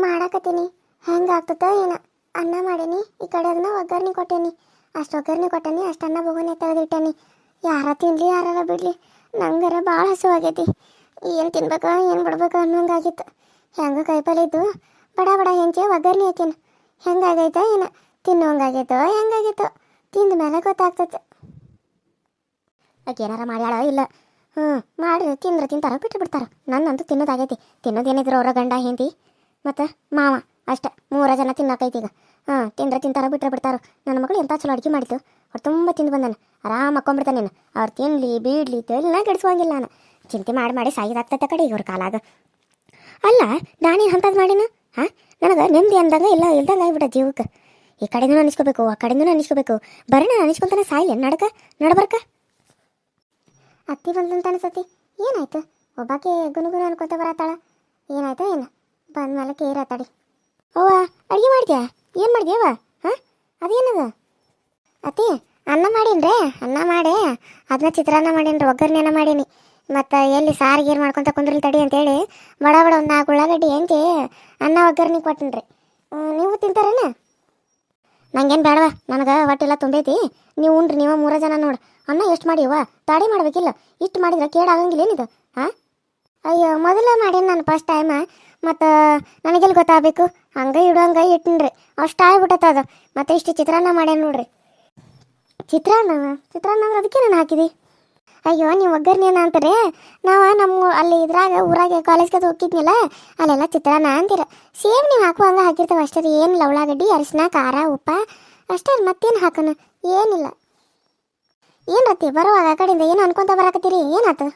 ಮಾಡಾಕತ್ತೀನಿ. ಹೆಂಗೆ ಆಗ್ತದ ಏನ. ಅನ್ನ ಮಾಡೀನಿ, ಈ ಕಡೆ ಅದನ್ನ ಒಗ್ಗರ್ಣೆ ಕೊಟ್ಟೇನಿ. ಅಷ್ಟು ಒಗ್ಗರ್ಣೆ ಕೊಟ್ಟೇನಿ, ಅಷ್ಟು ಅನ್ನ ಬೊಗನೆ ತೆಗೆದಿಟ್ಟೇನಿ. ಯಾರ ತಿನ್ಲಿ ಯಾರ ಬಿಡ್ಲಿ, ನಂಗರ ಭಾಳ ಹಸುವಾಗೈತಿ. ಏನು ತಿನ್ಬೇಕ ಏನು ಬಿಡ್ಬೇಕು ಅನ್ನೋಂಗಾಗಿತ್ತು. ಹೆಂಗೆ ಕೈಪಲ್ಲೆ ಇದ್ದು ಬಡ ಬಡ ಹೆಂಚೆ ಒಗ್ಗರ್ಣೆ ಹಾಕೇನು. ಹೆಂಗಾಗೈತ ಏನ, ತಿನ್ನೋಂಗಾಗೈತೋ ಹೆಂಗಾಗೈತೋ, ತಿಂದ ಮೇಲೆ ಗೊತ್ತಾಗ್ತೈತೆ. ಆಕೆ ಏನಾರ ಮಾಡ್ಯಾಳ ಇಲ್ಲ. ಮಾಡಿ ತಿಂದ್ರೆ ತಿಂತಾರ, ಬಿಟ್ಟು ಬಿಡ್ತಾರ. ನನ್ನಂತೂ ತಿನ್ನೋದಾಗೈತಿ. ತಿನ್ನೋದೇನಿದ್ರು ಅವರ ಗಂಡ ಹೆಂಡತಿ ಮತ್ತು ಮಾವ ಅಷ್ಟೇ, 3 ಜನ ತಿನ್ನಕೈತಿ ಈಗ. ತಿಂದ್ರೆ ತಿಂತಾರ, ಬಿಟ್ಟರೆ ಬಿಡ್ತಾರ. ನನ್ನ ಮಗಳು ಎಂಥ ಚಲೋ ಅಡುಗೆ ಮಾಡಿತ್ತು. ಅವ್ರು ತುಂಬ ತಿಂದು ಬಂದಾನೆ. ಆರಾಮ ಹಾಕೊಂಡ್ಬಿಡ್ತಾನೆ. ನೀನು ಅವ್ರು ತಿನ್ನಲಿ ಬೀಡ್ಲಿ ತೆಲ್ಲ ಕೆಡಿಸ್ಕೊಂಗಿಲ್ಲ. ನಾನು ಚಿಂತೆ ಮಾಡಿ ಸಾಯಿದಾಗ್ತೈತೆ ಕಡೆ ಇವ್ರ ಕಾಲಾಗ. ಅಲ್ಲ, ನಾನೇನು ಅಂಥದ್ದು ಮಾಡಿನ? ನನಗೆ ನೆಮ್ಮದಿ ಅಂದಾಗ ಎಲ್ಲ ಇಲ್ದಂಗೆ ಆಗಿಬಿಟ್ಟ ಜೀವಕ್ಕೆ. ಈ ಕಡೆನೂ ಅನಿಸ್ಕೋಬೇಕು, ಆ ಕಡೆನೂ ಅನಿಸ್ಕೋಬೇಕು. ಬರೀ ನಾನು ಅನಿಸ್ಕೊತಾನೆ ಸಾಯಿಲ್ಲ ನಡಬರ್ಕ. ಅತ್ತಿ ಬಂದಂತ ಅನ್ಸತಿ. ಏನಾಯ್ತು? ಒಬ್ಬಾಕೆ ಗುನುಗುನು ಅನ್ಕೊತ ಬರತ್ತಾಳ. ಏನಾಯ್ತು ಏನು? ಬಂದ್ಮೇಲೆ ಕೇರತ್ತಾಡಿ. ಅವ್ವ, ಅಡುಗೆ ಮಾಡಿದ್ಯಾ? ಏನು ಮಾಡಿದ್ಯವ? ಅದೇನದ? ಅತ್ತಿ, ಅನ್ನ ಮಾಡೀನ್ರಿ. ಅನ್ನ ಮಾಡಿ ಅದನ್ನ ಚಿತ್ರಾನ್ನ ಮಾಡೀನಿ, ಒಗ್ಗರ್ಣೆನ ಮಾಡೀನಿ. ಮತ್ತು ಎಲ್ಲಿ ಸಾರಿಗೆ ಮಾಡ್ಕೊತ ಕುಂದ್ರಲಿ ತಡಿ ಅಂತೇಳಿ ಬಡ ಬಡ ಒಂದು 4 ಉಳ್ಳಾಗಡ್ಡಿ ಹೆಂಗೆ ಅನ್ನ ಒಗ್ಗರ್ಣೆ ಕೊಟ್ಟಿನ್ರಿ. ನೀವು ತಿಂತಾರೇನ? ನಂಗೇನು ಬೇಡವ, ನನಗೆ ಹೊಟ್ಟೆಲ್ಲ ತುಂಬೈತಿ. ನೀವು ಉಣ್ರಿ, ನೀವು 3 ಜನ ನೋಡು. ಅನ್ನ ಎಷ್ಟು ಮಾಡಿವ? ತಾಡಿ ಮಾಡ್ಬೇಕಿಲ್ಲ. ಇಷ್ಟು ಮಾಡಿದ್ರೆ ಕೇಡಾಗಂಗಿಲ್ಲ ಏನಿದು? ಅಯ್ಯೋ, ಮೊದಲೇ ಮಾಡೀನಿ ನಾನು ಫಸ್ಟ್ ಟೈಮ. ಮತ್ತು ನನಗೆಲ್ಲಿ ಗೊತ್ತಾಗಬೇಕು? ಹಂಗೆ ಇಡೋಂಗೆ ಇಟ್ಟಿನ್ರಿ, ಅಷ್ಟು ಆಗ್ಬಿಟ್ಟತ್ತ ಅದು. ಮತ್ತು ಇಷ್ಟು ಚಿತ್ರಾನ್ನ ಮಾಡ್ಯಾನ ನೋಡ್ರಿ. ಚಿತ್ರಾನ್ನ ಅಂದ್ರೆ ಅದಕ್ಕೆ ನಾನು ಹಾಕಿದಿ? ಅಯ್ಯೋ, ನೀವು ಒಗ್ಗರ್ಣೆನ ಅಂತಾರೆ. ನಾವು ನಮ್ಮ ಅಲ್ಲಿ ಇದ್ರಾಗ ಊರಾಗೆ ಕಾಲೇಜ್ಗೆ ಹೋಗಿದ್ನಿಲ್ಲ, ಅಲ್ಲೆಲ್ಲ ಚಿತ್ರಾನ್ನ ಅಂತೀರ. ಸೇಮ್ ನೀವು ಹಾಕುವಂಗೆ ಹಾಕಿರ್ತೇವೆ ಅಷ್ಟೇ. ಏನಿಲ್ಲ, ಉಳ್ಳಾಗಡ್ಡಿ, ಅರಿಶಿನ, ಖಾರ, ಉಪ್ಪ ಅಷ್ಟೇ. ಮತ್ತೇನು ಹಾಕೋಣ? ಏನಿಲ್ಲ. ಏನು ರತ್ತಿ ಬರುವಾಗ ಆ ಕಡೆಯಿಂದ ಏನು ಅನ್ಕೊಂತ ಬರಾಕತ್ತೀರಿ? ಏನಾಯ್ತು?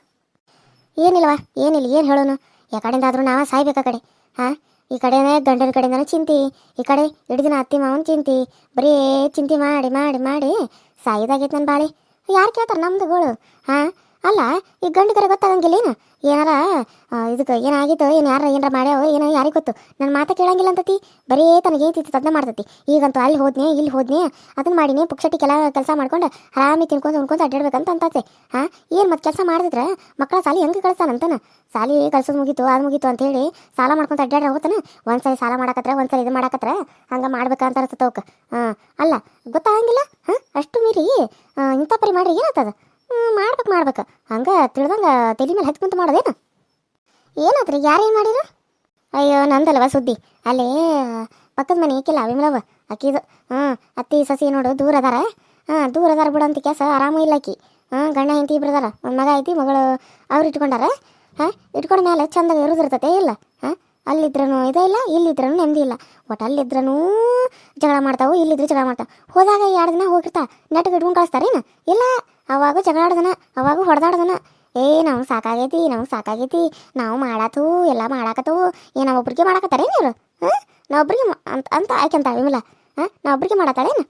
ಏನಿಲ್ವಾ? ಏನಿಲ್ಲ, ಏನು ಹೇಳೋನು? ಯಾ ಕಡೆಯಿಂದ ಆದರೂ ನಾವು ಸಾಯ್ಬೇಕು. ಆ ಕಡೆ ಈ ಕಡೆನೇ ಗಂಡನ ಕಡೆಯಿಂದನೂ ಚಿಂತಿ, ಈ ಕಡೆ ಹಿಡಿದಿನ ಅತ್ತಿ ಮಾವನ ಚಿಂತಿ. ಬರೀ ಚಿಂತೆ ಮಾಡಿ ಮಾಡಿ ಮಾಡಿ ಸಾಯ್ದಾಗೈತೆ ನನ್ನ ಬಾಳಿ. ಯಾರು ಕೇಳ್ತಾರೆ ನಮ್ದು ಗೋಳು? ಅಲ್ಲ, ಈ ಗಂಡು ಕರೆ ಗೊತ್ತಾಗಂಗಿಲ್ಲ ಏನು? ಏನಾರ ಇದಕ್ಕೆ ಏನಾಗಿತ್ತು, ಏನು ಯಾರು ಏನಾರ ಮಾಡ್ಯಾವ ಏನೋ ಯಾರಿಗೆ ಗೊತ್ತು? ನನ್ನ ಮಾತು ಕೇಳಂಗಿಲ್ಲ ಅಂತತಿ. ಬರೀ ತನಗೆ ಏತಿತ್ತು ಅದನ್ನ ಮಾಡ್ತತಿ. ಈಗಂತೂ ಅಲ್ಲಿ ಹೋದ್ನೆ ಇಲ್ಲಿ ಹೋದ್ನೆ ಅದನ್ನ ಮಾಡಿನಿ, ಪುಕ್ಷಟಿ ಕೆಲಸ ಮಾಡ್ಕೊಂಡು ಆರಾಮಿ ತಿನ್ಕೊಂಡು ಉಣ್ಕೊಂಡು ಅಡ್ಡಾಡ್ಬೇಕಂತ ಅಂತತೆ. ಏನು ಮತ್ತೆ ಕೆಲಸ ಮಾಡಿದ್ರೆ ಮಕ್ಕಳ ಸಾಲಿ ಹೆಂಗೆ ಕಳಿಸ್ತಾನಂತಾನ? ಸಾಲಿ ಕಳ್ಸೋದು ಮುಗೀತು, ಅದು ಮುಗೀತು ಅಂತೇಳಿ ಸಾಲ ಮಾಡ್ಕೊಂತ ಅಡ್ಡಾಡ್ರ ಹೋಗ್ತಾನೆ. ಒಂದ್ಸರಿ ಸಾಲ ಮಾಡಕತ್ರ, ಒಂದ್ಸರಿ ಇದು ಮಾಡಕತ್ರ ಹಂಗೆ ಮಾಡ್ಬೇಕಂತ ಅನ್ಸುತ್ತೆ ಅವಕ್ಕೆ. ಅಲ್ಲ, ಗೊತ್ತಾಗಂಗಿಲ್ಲ. ಅಷ್ಟು ಮೀರಿ ಇಂಥ ಪರಿ ಮಾಡ್ರಿ ಏನಾಗ್ತದ? ಮಾಡ್ಬೇಕು ಹಂಗೆ ತಿಳ್ದಂಗೆ ತಲೆ ಮೇಲೆ ಹಚ್ಕೊಂತ ಮಾಡೋದೇನು? ಏನಾದ್ರಿ? ಯಾರೇನು ಮಾಡಿರ? ಅಯ್ಯೋ, ನಂದಲ್ವ ಸುದ್ದಿ. ಅಲ್ಲಿ ಪಕ್ಕದ ಮನೆ ಈಕಿಲ್ಲ ವಿಮಲವ, ಅಕ್ಕಿದು. ಅತ್ತಿ ಸಸಿ ನೋಡು ದೂರ ಅದಾರ ಬಿಡಂತ ಕೆಲಸ ಆರಾಮೂ ಇಲ್ಲ ಆಕಿ. ಗಂಡ ಹೆಂಡತಿ ಇಬ್ರು ಅದಾರ. ಒಂದು ಮಗ ಐತಿ, ಮಗಳು ಅವ್ರು ಇಟ್ಕೊಂಡಾರ. ಇಟ್ಕೊಂಡ ಮೇಲೆ ಚಂದಾಗ ಇರೋದಿರ್ತತೆ ಇಲ್ಲ. ಅಲ್ಲಿದ್ರೂ ಇದೇ ಇಲ್ಲ, ಇಲ್ಲಿದ್ರೂ ನೆಮ್ಮದಿ ಇಲ್ಲ. ಒಟ್ಟು ಅಲ್ಲಿದ್ರೂ ಜಗಳ ಮಾಡ್ತಾವು, ಇಲ್ಲಿದ್ರು ಜಗಳ ಮಾಡ್ತಾವೆ. ಹೋದಾಗ 2 ದಿನ ಹೋಗಿರ್ತಾ ನೆಟ್ಟಿಗೆ ಇಟ್ಕೊಂಡು ಕಳಿಸ್ತಾರೇನು? ಇಲ್ಲ, ಅವಾಗೂ ಜಗಳ ಆಡ್ದನ, ಅವಾಗೂ ಹೊಡೆದಾಡ್ದನ. ನಮ್ಗೆ ಸಾಕಾಗೈತಿ, ನಾವು ಮಾಡಾತು ಎಲ್ಲ ಮಾಡಾಕತ್ತವು. ನಾವೊಬ್ರಿಗೆ ಮಾಡಾಕತ್ತಾರೇನು ಇವರು? ನಾವೊಬ್ರಿಗೆ ಅಂತ ಆಯ್ಕೆಂತ ವಿಮಲ. ನಾವೊಬ್ರಿಗೆ ಮಾಡತ್ತಾಳೇನು?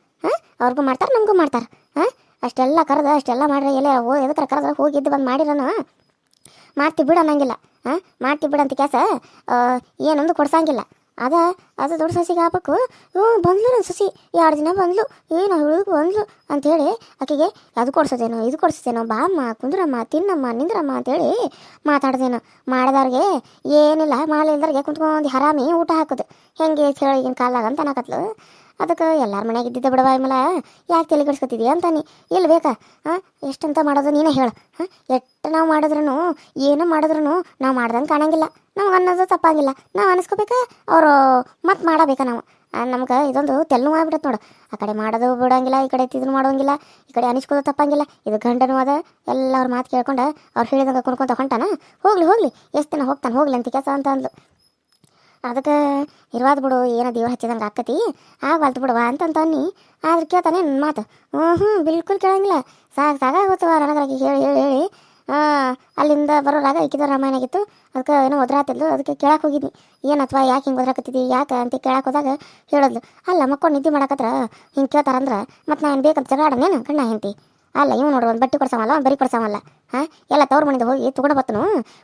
ಅವ್ರಿಗೂ ಮಾಡ್ತಾರೆ, ನಮಗೂ ಮಾಡ್ತಾರೆ. ಅಷ್ಟೆಲ್ಲ ಕರೆದು ಅಷ್ಟೆಲ್ಲ ಮಾಡ್ರೆ ಎಲ್ಲ ಎದಕ್ಕೆ ಕರೆದ್ರೆ ಹೋಗಿದ್ದು ಬಂದು ಮಾಡಿರೋನು ಮಾಡ್ತೀವಿ ಬಿಡು ಅನ್ನಂಗಿಲ್ಲ. ಮಾಡ್ತೀವಿ ಬಿಡಂತ ಕೆಲಸ ಏನೊಂದು ಕೊಡ್ಸಂಗಿಲ್ಲ. ಅದು ದೊಡ್ಡ ಸಸಿಗೆ ಹಾಕ್ಬೇಕು. ಬಂದ್ಲು ನನ್ನ ಸಸಿ 2 ದಿನ ಬಂದ್ಲು. ನಾವು ಹುಡುಗ ಬಂದ್ಲು ಅಂಥೇಳಿ ಆಕೆಗೆ ಅದು ಕೊಡ್ಸೋದೇನೋ ಇದು ಕೊಡ್ಸೋದೇನೋ, ಬಾಮ್ಮ ಕುಂದ್ರಮ್ಮ ತಿನ್ನಮ್ಮ ನಿಂದ್ರಮ್ಮ ಅಂತೇಳಿ ಮಾತಾಡ್ದೇನೋ. ಮಾಡಿದವ್ರಿಗೆ ಏನಿಲ್ಲ, ಮಾಡಲಿಲ್ದವ್ರಿಗೆ ಕುಂತ್ಕೊಂಡು ಹರಾಮಿ ಊಟ ಹಾಕೋದು ಹೆಂಗೆ ಹೇಳಿ ಈಗಿನ ಕಾಲಾಗ ಅಂತ ಅನ್ನಕತ್ಲು. ಅದಕ್ಕೆ ಎಲ್ಲರ ಮನೆಯಾಗ ಇದ್ದಿದ್ದೆ ಬಿಡವ ವಿಮಲ, ಯಾಕೆ ತಲೆ ಕೆಡಿಸ್ಕೊತಿದ್ದೀಯ ಅಂತಾನೆ. ಇಲ್ಲಿ ಬೇಕಾ? ಎಷ್ಟಂತ ಮಾಡೋದು ನೀನೇ ಹೇಳು. ಎಷ್ಟು ನಾವು ಮಾಡಿದ್ರೂ ಏನು ಮಾಡಿದ್ರೂ ನಾವು ಮಾಡ್ದಂಗೆ ಕಾಣಂಗಿಲ್ಲ. ನಮ್ಗೆ ಅನ್ನೋದು ತಪ್ಪಂಗಿಲ್ಲ. ನಾವು ಅನಿಸ್ಕೋಬೇಕಾ, ಅವರು ಮತ್ತೆ ಮಾಡಬೇಕಾ ನಾವು? ನಮ್ಗೆ ಇದೊಂದು ತೆಲ್ಲು ಮಾಡಿಬಿಡತ್ತೆ ನೋಡು. ಆ ಕಡೆ ಮಾಡೋದು ಬಿಡೋಂಗಿಲ್ಲ, ಈ ಕಡೆ ಇದನ್ನು ಮಾಡೋಂಗಿಲ್ಲ, ಈ ಕಡೆ ಅನಿಸ್ಕೋದು ತಪ್ಪಂಗಿಲ್ಲ. ಇದು ಗಂಡನೂ ಅದ. ಎಲ್ಲ ಅವ್ರ ಮಾತು ಕೇಳ್ಕೊಂಡು ಅವ್ರು ಹೇಳಿದಂಗೆ ಕುಣ್ಕೊಂತ ಹೊಂಟಾನ. ಹೋಗ್ಲಿ ಎಷ್ಟು ದಿನ ಹೋಗ್ತಾನೆ ಹೋಗ್ಲಿ ಅಂತ ಕೆಲಸ ಅಂತ ಅಂದ್ಲು. ಅದಕ್ಕೆ ಇರ್ವಾದ ಬಿಡು, ಏನೋ ದೇವ್ರು ಹಚ್ಚಿದಂಗೆ ಆಕತಿ, ಆಗಬಾರ್ದು ಬಿಡುವ ಅಂತಂತನ್ನಿ. ಆದ್ರೆ ಕೇಳ್ತಾನೆ ನನ್ನ ಮಾತು? ಬಿಲ್ಕುಲ್ ಕೇಳಂಗಿಲ್ಲ. ಸಾಕಾಗೋತವ ನನಗೆ ಹೇಳಿ ಅಲ್ಲಿಂದ ಬರೋರಾಗ ಇಕ್ಕಿದ ರಾಮಾಯಣ ಆಗಿತ್ತು. ಅದಕ್ಕೆ ಏನೋ ಒದ್ರಾತಿದ್ಲು. ಅದಕ್ಕೆ ಕೇಳಕ್ಕೆ ಹೋಗಿದ್ನಿ, ಏನತ್ವಾ ಯಾಕೆ ಹಿಂಗೆ ಒದ್ರಾಕತ್ತಿದ್ದಿ ಯಾಕೆ ಅಂತ ಕೇಳಕ್ಕೆ ಹೋದಾಗ ಹೇಳಿದ್ಲು, ಅಲ್ಲ ಮಕ್ಕೊಂಡು ನಿದ್ದೆ ಮಾಡಕತ್ರ ಹಿಂಗೆ ಕೇಳ್ತಾರಂದ್ರೆ ಮತ್ತು ನಾನು ಬೇಕಂತ ಜಗಾಡನೇನು ಗಂಡ ಹೆಂಡತಿ? ಅಲ್ಲ, ಇವ್ ನೋಡು, ಒಂದು ಬಟ್ಟೆ ಕೊಡ್ಸವಲ್ಲ, ಒಂದು ಬರೀ ಕೊಡ್ಸವಲ್ಲ. ಎಲ್ಲ ತವ್ರ ಮನೆಯಿಂದ ಹೋಗಿ ತೊಗೊಂಡು ಬತ್ತನು.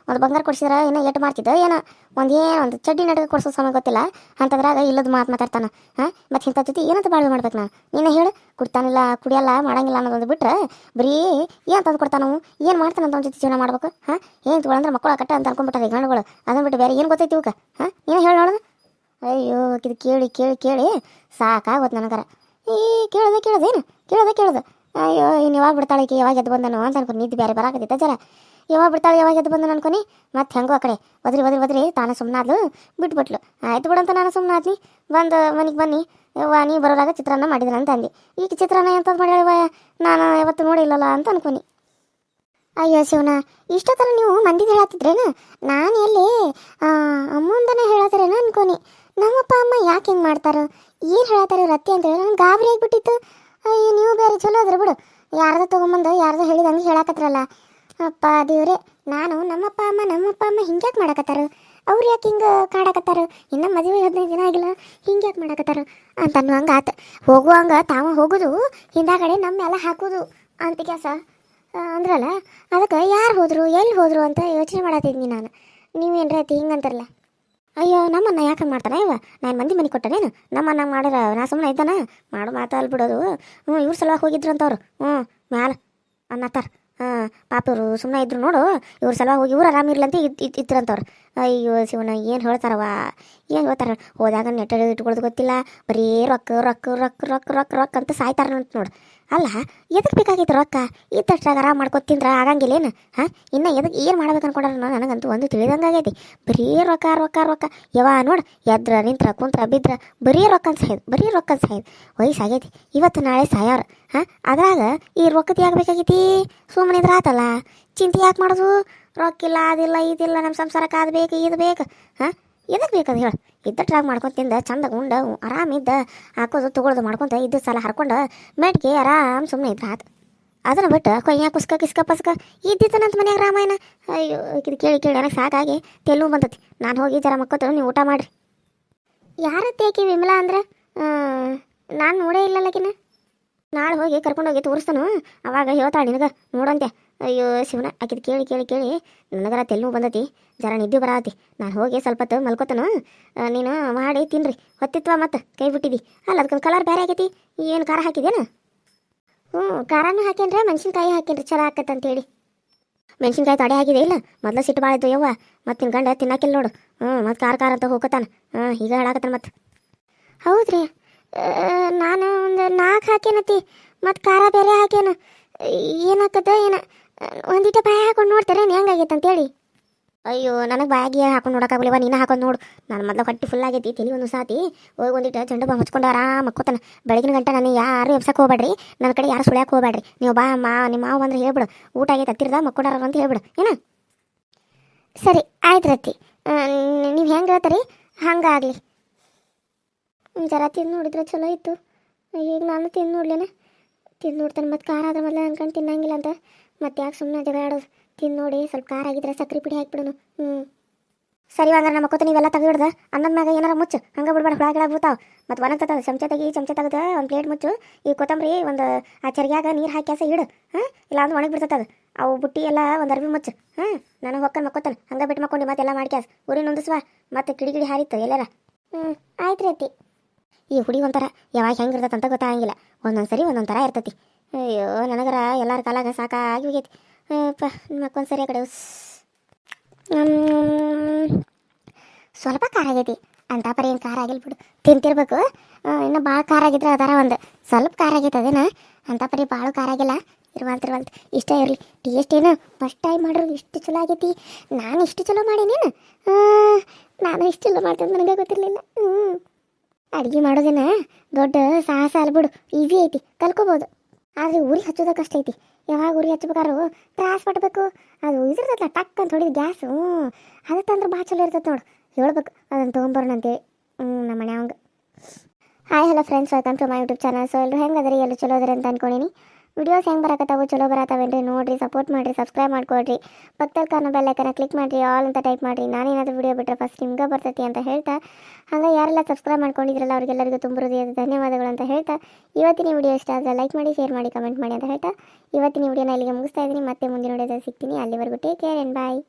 ಒಂದು ಬಂಗಾರ ಕೊಡ್ಸಿದ್ರೆ ಏನೋ ಎಟ್ಟು ಮಾಡ್ತಿದ್ದ ಏನೋ, ಒಂದು ಚಡ್ಡಿ ನಡುವೆ ಕೊಡ್ಸೋ ಸಮಯ ಗೊತ್ತಿಲ್ಲ ಅಂತಂದ್ರಾಗ ಇಲ್ಲದ ಮಾತಾಡ್ತಾನೆ. ಮತ್ತು ಇಂಥ ಜೊತೆ ಏನಂತ ಬಾಳ್ವೆ ಮಾಡ್ಬೇಕು ನಾನು? ನೀನೇ ಹೇಳು. ಕುಡ್ತಾನಿಲ್ಲ, ಕುಡಿಯಲ್ಲ, ಮಾಡಂಗಿಲ್ಲ ಅನ್ನೋದೊಂದು ಬಿಟ್ರೆ ಬರೀ ಏನು ತಂದು ಕೊಡ್ತಾನು, ಏನು ಮಾಡ್ತಾನಂತ ಅವ್ನ ಜೊತೆ ಜೀವನ ಮಾಡ್ಬೇಕು? ಏನು ತೊಗೊಳಂದ್ರೆ ಮಕ್ಕಳು ಕಟ್ಟ ಅಂತ ಅನ್ಕೊಂಡ್ಬಿಟ್ಟಾರೆ ಗಂಡುಗಳು. ಅದನ್ನ ಬಿಟ್ಟು ಬೇರೆ ಏನು ಗೊತ್ತೈತಿ ಇವಕ್ಕೆ? ನೀನೇ ಹೇಳಿ ನೋಡೋದು. ಆಕಿದು ಕೇಳಿ ಕೇಳಿ ಕೇಳಿ ಸಾಕಾಗೋದು ನನಗರ. ಈ ಕೇಳ್ದೇನು ಕೇಳ್ದೆ ಅಯ್ಯೋ ಇನ್ನು ಯಾವಾಗ ಬಿಡ್ತಾಳೆ ಈಕೆ, ಯಾವಾಗ ಎದ್ದು ಬಂದನು ಅಂತ ಅನ್ಕೊಂಡು ನಿದ್ದೆ ಬೇರೆ ಬರಾಕತ್ತಿತ್ತ ಜರ. ಯಾವಾಗ ಬಿಡ್ತಾಳೆ ಯಾವಾಗ ಎದ್ದು ಬಂದನು ಅನ್ಕೊನಿ ಮತ್ತೆ ಹೆಂಗೋ ಆ ಕಡೆ ಒದ್ರಿ ತಾನು ಸುಮ್ಮನಾದ್ಲು, ಬಿಟ್ಬಿಟ್ಲು. ಆಯ್ತು ಬಿಡಂತ ನಾನು ಸುಮ್ಮನಾದ್ನಿ. ಬಂದು ಮನೆಗೆ ಬನ್ನಿ ಯವ್ವ ನೀ ಬರೋರಾಗ ಚಿತ್ರಾನ್ನ ಮಾಡಿದ್ರೆ ಅಂತ ಅಂದು. ಈಗ ಚಿತ್ರಾನ್ನ ಎಂಥದ್ದು ಮಾಡ್ಯಾವ ನಾನು ಯಾವತ್ತು ನೋಡಿಲ್ಲಲ್ಲ ಅಂತ ಅನ್ಕೊನಿ. ಅಯ್ಯೋ ಶಿವನ, ಇಷ್ಟೊತ್ತರ ನೀವು ಮಂದಿಗೆ ಹೇಳತ್ತಿದ್ರೇನು? ನಾನು ಎಲ್ಲಿ ಅಮ್ಮಂದನೇ ಹೇಳತ್ತಾರೇನ ಅನ್ಕೊನಿ. ನಮ್ಮಪ್ಪ ಅಮ್ಮ ಯಾಕೆ ಹಿಂಗೆ ಮಾಡ್ತಾರೋ, ಏನು ಹೇಳತ್ತಾರೆ ರತ್ತಿ ಅಂತೇಳಿ ನನಗೆ ಗಾಬರಿ ಆಗಿಬಿಟ್ಟಿತ್ತು. ಅಯ್ಯೋ ನೀವು ಬೇರೆ ಚಲೋ ಅದ್ರ ಬಿಡು, ಯಾರ್ದು ತೊಗೊಂಬಂದು ಯಾರ್ದು ಹೇಳಿದಂಗೆ ಹೇಳಕತ್ರಲ್ಲ. ಅಪ್ಪ ದೇವ್ರೆ, ನಾನು ನಮ್ಮಪ್ಪ ಅಮ್ಮ ಹಿಂಗ್ಯಾಕೆ ಮಾಡಕತ್ತಾರ, ಅವ್ರು ಯಾಕೆ ಹಿಂಗೆ ಕಾಡಕತ್ತಾರ, ಇನ್ನು ಮದುವೆ 15 ದಿನ ಆಗಿಲ್ಲ ಹಿಂಗ್ಯಾಕೆ ಮಾಡಕತ್ತಾರ ಅಂತ ಅನ್ನುವಂಗೆ ಆತ. ಹೋಗುವಂಗೆ ತಾವ ಹೋಗೋದು, ಹಿಂದಾಗಡೆ ನಮ್ಮೆಲ್ಲ ಹಾಕೋದು ಅಂತ ಕೆಲಸ ಅಂದ್ರಲ್ಲ. ಅದಕ್ಕೆ ಯಾರು ಹೋದರು ಎಲ್ಲಿ ಹೋದರು ಅಂತ ಯೋಚನೆ ಮಾಡತ್ತಿದ್ನಿ ನಾನು. ನೀವೇನು ರೀತಿ ಹಿಂಗಂತಾರಲ್ಲ. ಅಯ್ಯೋ ನಮ್ಮನ್ನ ಯಾಕೆ ಮಾಡ್ತಾನೆ ಇವ, ನಾನು ಮಂದಿ ಮನೆ ಕೊಟ್ಟನೇನು? ನಮ್ಮನ್ನ ಮಾಡಿರ ನಾ ಸುಮ್ಮನೆ ಇದ್ದಾನ? ಮಾಡೋ ಮಾತಲ್ಲಿ ಬಿಡೋದು. ಇವ್ರು ಸಲುವಾಗಿ ಹೋಗಿದ್ರು ಅಂತವ್ರು. ಮ್ಯಾಲ ಅನ್ನತ್ತಾರ. ಪಾಪ ಇವರು ಸುಮ್ಮನೆ ಇದ್ರು ನೋಡು, ಇವ್ರ ಸಲುವಾಗಿ ಹೋಗಿ ಇವ್ರು ಆರಾಮಿರ್ಲಂತ ಇದ್ರಂತವ್ರು. ಅಯ್ಯೋ ಶಿವನ, ಏನು ಹೇಳ್ತಾರವ, ಏನು ಹೇಳ್ತಾರ? ಹೋದಾಗ ನೆಟ್ಟ ಇಟ್ಕೊಳ್ಳೋದು ಗೊತ್ತಿಲ್ಲ, ಬರೀ ರೊಕ್ಕ ಅಂತ ಸಾಯ್ತಾರಂತ ನೋಡು. ಅಲ್ಲ ಎದಕ್ಕೆ ಬೇಕಾಗಿತ್ತು ರೊಕ್ಕ? ಇದ್ದಷ್ಟಾಗ ಆರಾಮ ಮಾಡ್ಕೊತ ತಿಂದ್ರೆ ಆಗಂಗಿಲ್ಲೇನು? ಇನ್ನು ಎದಕ್ಕೆ ಏನು ಮಾಡ್ಬೇಕು ಅನ್ಕೊಂಡ್ರ ನನಗಂತೂ ಒಂದು ತಿಳಿದಂಗಾಗೈತಿ. ಬರೀ ರೊಕ್ಕ ಯಾವ ನೋಡು, ಎದ್ರ ನಿಂತ್ರ ಕುಂತ್ರ ಬಿದ್ರ ಬರೀ ರೊಕ್ಕ ಸಾಯ್ದು ವಯಸ್ಸಾಗೈತಿ. ಇವತ್ತು ನಾಳೆ ಸಾಯೋರು. ಅದ್ರಾಗ ಈ ರೊಕ್ಕದ ಯಾಕೆ ಬೇಕಾಗೈತಿ? ಸುಮ್ಮನೆ ಇದ್ರೆ ಆತಲ್ಲ, ಚಿಂತೆ ಯಾಕೆ ಮಾಡೋದು? ರೊಕ್ಕಿಲ್ಲ ಅದಿಲ್ಲ ಇದಿಲ್ಲ, ನಮ್ಮ ಸಂಸಾರಕ್ಕೆ ಅದು ಬೇಕು ಇದು ಬೇಕು. ಎದಕ್ಕೆ ಬೇಕದು ಹೇಳು? ಇದ್ದಟ್ರಾಗ ಮಾಡ್ಕೊಂಡು ತಿಂದ ಚಂದ ಉಂಡ ಆರಾಮಿದ್ದ ಹಾಕೋದು ತೊಗೊಳೋದು ಮಾಡ್ಕೊತ ಇದ್ದ ಸಲ ಹರ್ಕೊಂಡು ಮೆಟ್ಗೆ ಆರಾಮ್ ಸುಮ್ಮನೆ ಇದ್ರೆ ಆತು. ಅದನ್ನು ಬಿಟ್ಟು ಕೊಯ್ಯ ಕುಸ್ಕ ಕಿಸ್ಕ ಪಸ್ಕ ಇದ್ದಿತ್ತನಂತ ಮನ್ಯಾಗ ರಾಮಾಯಣ. ಅಯ್ಯೋ ಇದು ಕೇಳಿ ನನಗೆ ಸಾಕಾಗಿ ತೆಲು ಬಂದತಿ. ನಾನು ಹೋಗಿ ಜರ ಮಕ್ಕೋತ ನೀವು ಊಟ ಮಾಡಿರಿ. ಯಾರತ್ತೇಕಿ ವಿಮಲಾ ಅಂದ್ರೆ ನಾನು ನೋಡೇ ಇಲ್ಲಲ್ಲಕಿನ. ನಾಳೆ ಹೋಗಿ ಕರ್ಕೊಂಡೋಗಿ ತೋರಿಸ್ತಾನು, ಅವಾಗ ಹೇಳ್ತಾಳೆ ನಿನಗೆ ನೋಡಂತೆ. ಅಯ್ಯೋ ಶಿವನ, ಆಕಿದು ಕೇಳಿ ನನಗರ ತೆಲು ಬಂದತಿ, ಜರ ನಿದ್ದೆ ಬರತಿ. ನಾನು ಹೋಗಿ ಸ್ವಲ್ಪ ಹೊತ್ತು ಮಲ್ಕೋತನು, ನೀನು ಮಾಡಿ ತಿನ್ರಿ. ಹೊತ್ತಿತ್ವ ಮತ್ತು ಕೈ ಬಿಟ್ಟಿದ್ದಿ ಅಲ್ಲ, ಅದಕ್ಕೊಂದು ಕಲರ್ ಬೇರೆ ಆಗೈತಿ. ಏನು ಖಾರ ಹಾಕಿದೇನು? ಖಾರನೂ ಹಾಕೇನ್ರಿ, ಮೆಣಸಿನ್ಕಾಯಿ ಹಾಕೇನ್ರಿ, ಚಲೋ ಆಕತ್ತಂತೇಳಿ. ಮೆಣಸಿನ್ಕಾಯಿ ತಡೆ ಹಾಕಿದೆ ಇಲ್ಲ, ಮೊದಲು ಸಿಟ್ಟು ಭಾಳ ಇತ್ತು ಯವ್ವ. ಮತ್ತು ನಿನ್ನ ಗಂಡ ತಿನ್ನಾಕಿಲ್ಲ ನೋಡು. ಮತ್ತು ಖಾರ ಅಂತ ಹೋಗತ್ತಾನ. ಈಗ ಹೇಳಾಕತ್ತಾನ ಮತ್ತು. ಹೌದ್ರಿ, ನಾನು ಒಂದು 4 ಹಾಕೇನತಿ, ಮತ್ತು ಖಾರ ಬೇರೆ ಹಾಕೇನು. ಏನಾಕತ್ತ ಏನ ಒಂದಿಟ ಬಾಯಿ ಹಾಕೊಂಡು ನೋಡ್ತಾರೇನು ಹೆಂಗಾಗೈತೆ ಅಂತೇಳಿ. ಅಯ್ಯೋ ನನಗೆ ಬಾಯಾಗಿ ಹಾಕೊಂಡು ನೋಡೋಕ್ಕಾಗಲಿವ, ನೀನು ಹಾಕೊಂಡು ನೋಡು. ನಾನು ಮೊದಲು ಹೊಟ್ಟೆ ಫುಲ್ ಆಗೈತಿ, ತಲೆ ಒಂದು ಸಾತಿ ಹೋಗಿ ಒಂದಿಟ್ಟು ಜಂಡು ಬಾಂಬ್ ಹಚ್ಕೊಂಡು ಆರಾಮ ಮಕ್ಕೋತಾನೆ. ಬೆಳಗಿನ ಗಂಟೆ ನನಗೆ ಯಾರು ಎಬ್ಸಕ್ಕೆ ಹೋಗ್ಬೇಡ್ರಿ, ನನ್ನ ಕಡೆ ಯಾರು ಸುಳ್ಯಾಕೆ ಹೋಗ್ಬೇಡ್ರಿ. ನೀವು ನಿಮ್ಮ ಮಾವು ಬಂದ್ರೆ ಹೇಳ್ಬಿಡು, ಊಟ ಆಗೈತೆ ಹತ್ತಿರದ ಮಕ್ಕೊಂಡಾರ ಅಂತ ಹೇಳ್ಬಿಡು ಏನ. ಸರಿ ಆಯ್ತು ರತ್ತಿ, ನೀವು ಹೆಂಗೆ ಹೇಳ್ತೀರಿ ಹಂಗಾಗಲಿ. ಜರ ತಿಂದು ನೋಡಿದ್ರೆ ಚಲೋ ಇತ್ತು. ಈಗ ನಾನು ತಿಂದು ನೋಡ್ಲೇನೆ, ತಿಂದು ನೋಡ್ತಾನೆ. ಮತ್ತು ಖಾರ ಆದ್ರೆ ಮೊದಲು ಅನ್ಕೊಂಡು ತಿನ್ನಂಗಿಲ್ಲ ಅಂತ ಮತ್ತೆ ಯಾಕೆ ಸುಮ್ಮನೆ ಜಗಳ ಆಡೋದು. ತಿಂದು ನೋಡಿ ಸ್ವಲ್ಪ ಖಾರ ಆಗಿದ್ರೆ ಸಕ್ರೆ ಪುಡಿ ಹಾಕಿಬಿಡೋನು. ಸರಿ ಹಂಗಾರೆ ನಮ್ಮ ಮಕ್ಕೋತ ನೀವೆಲ್ಲ ತೆಗೆದಿಡ್ದ ಅನ್ನದ ಮ್ಯಾಗ ಏನಾರ ಮುಚ್ಚು, ಹಂಗೆ ಬಿಡ್ಬೇಡ, ಹುಳ ಬಿಡ್ತಾವೆ. ಮತ್ತು ಒಣಗ್ತದ ಚಮಚ ತೆಗೆದು ಒಂದು ಪ್ಲೇಟ್ ಮುಚ್ಚು. ಈ ಕೊತ್ತಂಬರಿ ಒಂದು ಆ ಚರಿಗ್ಯಾಗ ನೀರು ಹಾಕಿ ಇಡು. ಇಲ್ಲ ಅಂದ್ರೆ ಒಣಗಿ ಬಿಡ್ತದ. ಅವು ಬುಟ್ಟಿ ಎಲ್ಲ ಒಂದು ಅರ್ಬಿ ಮುಚ್ಚು. ನಾನು ಹೊಕ್ಕನ್ ಮಕ್ಕೋತಾನೆ, ಹಂಗೆ ಬಿಟ್ಟು ಮಕ್ಕೊಂಡು ಮತ್ತೆಲ್ಲ ಮಾಡ್ಕ್ಯಾಸ ಊರಿನ ಹೊಂದಿಸುವ. ಮತ್ತು ಕಿಡಿ ಹಾರಿತ್ತು ಎಲ್ಲಾರ. ಆಯ್ತು ರೀತಿ. ಈ ಹುಡಿ ಒಂಥರ ಯಾವಾಗ ಹೆಂಗೆ ಇರ್ತೈತೆ ಅಂತ ಗೊತ್ತಾಗಂಗಿಲ್ಲ, ಒಂದೊಂದು ಸರಿ ಒಂದೊಂದು ಥರ ಇರ್ತೈತಿ. ಅಯ್ಯೋ ನನಗರ ಎಲ್ಲರ ಕಾಲಾಗ ಸಾಕಾಗಿ ಹೋಗೈತಿ. ಮಕ್ಕೊಂದು ಸರಿ ಆ ಕಡೆ ಸ್ವಲ್ಪ ಖಾರ ಆಗೈತಿ ಅಂತ ಪರಿ ಏನು ಖಾರ ಆಗಿಲ್ಲ ಬಿಡು, ತಿಂತಿರ್ಬೇಕು. ಇನ್ನು ಭಾಳ ಖಾರ ಆಗಿದ್ರೆ ಅದರ ಒಂದು ಸ್ವಲ್ಪ ಖಾರ ಆಗೈತೆ ಅದೇನ, ಅಂತ ಪರಿ ಭಾಳ ಖಾರ ಆಗಿಲ್ಲ. ಇರುವಂತ ಇಷ್ಟ ಇರಲಿ. ಟೇಸ್ಟ್ ಏನು ಫಸ್ಟ್ ಟೈಮ್ ಮಾಡ್ರು ಇಷ್ಟು ಚಲೋ ಆಗೈತಿ. ನಾನು ಇಷ್ಟು ಚಲೋ ಮಾಡೀನೇನು? ನಾನು ಇಷ್ಟು ಚಲೋ ಮಾಡ್ತೇನೆ ನನಗೆ ಗೊತ್ತಿರಲಿಲ್ಲ. ಅಡುಗೆ ಮಾಡೋದೇನ ದೊಡ್ಡ ಸಾಹಸ ಅಲ್ಲ ಬಿಡು, ಈಸಿ ಐತಿ, ಕಲ್ಕೋಬೋದು. ಆದರೆ ಉರಿ ಹಚ್ಚೋದ ಕಷ್ಟ ಐತಿ. ಯಾವಾಗ ಉರಿ ಹಚ್ಬೇಕಾರು ತ್ರಾಸ ಪಡ್ಬೇಕು. ಅದು ಇದಿರ್ತೈತಲ್ಲ ಟಕ್ ಅಂತ ಹೊಡಿದು ಗ್ಯಾಸು, ಅದು ತಂದ್ರೆ ಭಾಳ ಚಲೋ ಇರ್ತೈತೆ ನೋಡು. ಹೇಳ್ಬೇಕು ಅದನ್ನು ತೊಗೊಂಬರೋಣ ಅಂತೇಳಿ ನಮ್ಮ ಮನ್ಯಾವಂಗೆ. Hi hello friends, welcome to my YouTube channel. So ಎಲ್ಲರೂ ಹೆಂಗೆ ಅದರಿ, ಎಲ್ಲರೂ ಚಲೋ ಅದ್ರಿ ಅಂತ ಅನ್ಕೊಂಡೀನಿ. ವಿಡಿಯೋಸ್ ಹೆಂಗೆ ಬರಕತ್ತಾವು ಚಲೋ ಬರತ್ತವೇನ್ರಿ ನೋಡಿರಿ, ಸಪೋರ್ಟ್ ಮಾಡಿರಿ, ಸಬ್ಸ್ಕ್ರೈಬ್ ಮಾಡ್ಕೊಡ್ರಿ. ಪಕ್ಕದಲ್ಲಿ ಕಾಣೋ ಬೆಲ್ಲೈಕನ್ನ ಕ್ಲಿಕ್ ಮಾಡಿರಿ, ಆಲ್ ಅಂತ ಟೈಪ್ ಮಾಡಿರಿ. ನಾನೇನಾದರೂ ವಿಡಿಯೋ ಬಿಟ್ಟರೆ ಫಸ್ಟ್ ನಿಮ್ಗೆ ಬರ್ತೈತಿ ಅಂತ ಹೇಳ್ತಾ, ಹಾಗೆ ಯಾರೆಲ್ಲ ಸಬ್ಸ್ಕ್ರೈಬ್ ಮಾಡ್ಕೊಂಡಿದ್ರಲ್ಲ ಅವ್ರಿಗೆಲ್ಲರಿಗೂ ತುಂಬ ಹೃದಯದ ಧನ್ಯವಾದಗಳು ಅಂತ ಹೇಳ್ತಾ, ಇವತ್ತಿನ ವಿಡಿಯೋ ಇಷ್ಟ ಆದರೆ ಲೈಕ್ ಮಾಡಿ, ಶೇರ್ ಮಾಡಿ, ಕಮೆಂಟ್ ಮಾಡಿ ಅಂತ ಹೇಳ್ತಾ ಇವತ್ತಿನ ವಿಡಿಯೋನ ಇಲ್ಲಿಗೆ ಮುಗಿಸ್ತಾ ಇದ್ದೀನಿ. ಮತ್ತೆ ಮುಂದಿನ ವಿಡಿಯೋದಲ್ಲಿ ಸಿಗ್ತೀನಿ. ಅಲ್ಲಿವರೆಗೂ ಟೇಕ್ ಕೇರ್ ಆ್ಯಂಡ್ ಬಾಯ್.